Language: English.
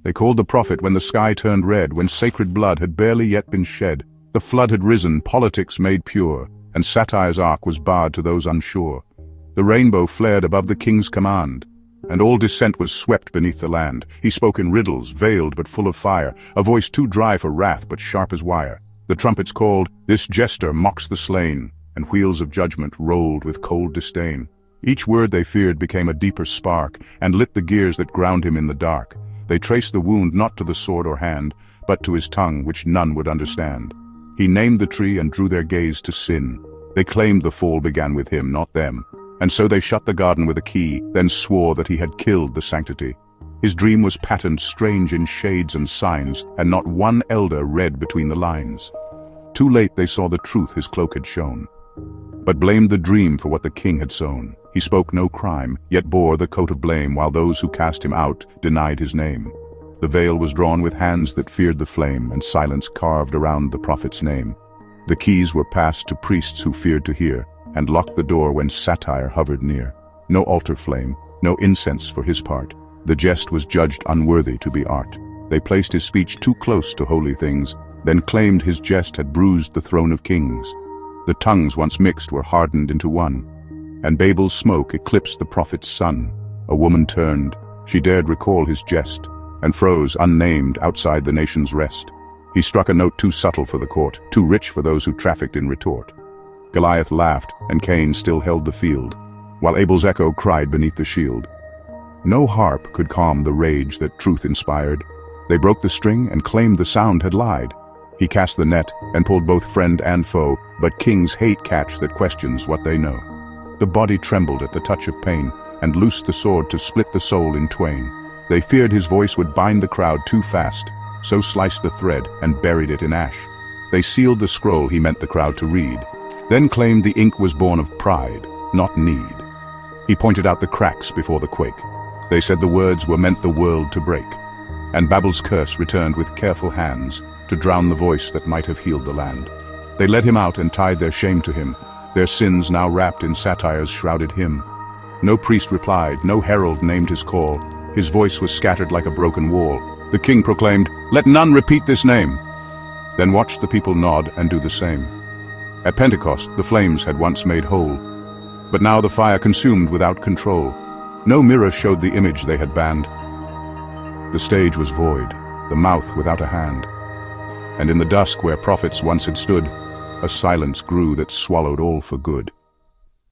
They called the prophet when the sky turned red, when sacred blood had barely yet been shed. The flood had risen, politics made pure, and satire's arc was barred to those unsure. The rainbow flared above the king's command, and all dissent was swept beneath the land. He spoke in riddles, veiled but full of fire, a voice too dry for wrath but sharp as wire. The trumpets called, "This jester mocks the slain," and wheels of judgment rolled with cold disdain. Each word they feared became a deeper spark, and lit the gears that ground him in the dark. They traced the wound not to the sword or hand, but to his tongue which none would understand. He named the tree and drew their gaze to sin. They claimed the fall began with him, not them. And so they shut the garden with a key, then swore that he had killed the sanctity. His dream was patterned strange in shades and signs, and not one elder read between the lines. Too late they saw the truth his cloak had shown, but blamed the dream for what the king had sown. He spoke no crime, yet bore the coat of blame, while those who cast him out denied his name. The veil was drawn with hands that feared the flame, and silence carved around the prophet's name. The keys were passed to priests who feared to hear, and locked the door when satire hovered near. No altar flame, no incense for his part. The jest was judged unworthy to be art. They placed his speech too close to holy things, then claimed his jest had bruised the throne of kings. The tongues once mixed were hardened into one, and Abel's smoke eclipsed the prophet's sun. A woman turned, she dared recall his jest, and froze unnamed outside the nation's rest. He struck a note too subtle for the court, too rich for those who trafficked in retort. Goliath laughed, and Cain still held the field, while Abel's echo cried beneath the shield. No harp could calm the rage that truth inspired. They broke the string and claimed the sound had lied. He cast the net and pulled both friend and foe, but kings hate catch that questions what they know. The body trembled at the touch of pain, and loosed the sword to split the soul in twain. They feared his voice would bind the crowd too fast, so sliced the thread and buried it in ash. They sealed the scroll he meant the crowd to read, then claimed the ink was born of pride, not need. He pointed out the cracks before the quake. They said the words were meant the world to break, and Babel's curse returned with careful hands to drown the voice that might have healed the land. They led him out and tied their shame to him, their sins now wrapped in satire's shrouded hymn. No priest replied, no herald named his call. His voice was scattered like a broken wall. The king proclaimed, "Let none repeat this name," then watched the people nod and do the same. At Pentecost, the flames had once made whole, but now the fire consumed without control. No mirror showed the image they had banned. The stage was void, the mouth without a hand, and in the dusk where prophets once had stood, a silence grew that swallowed all for good.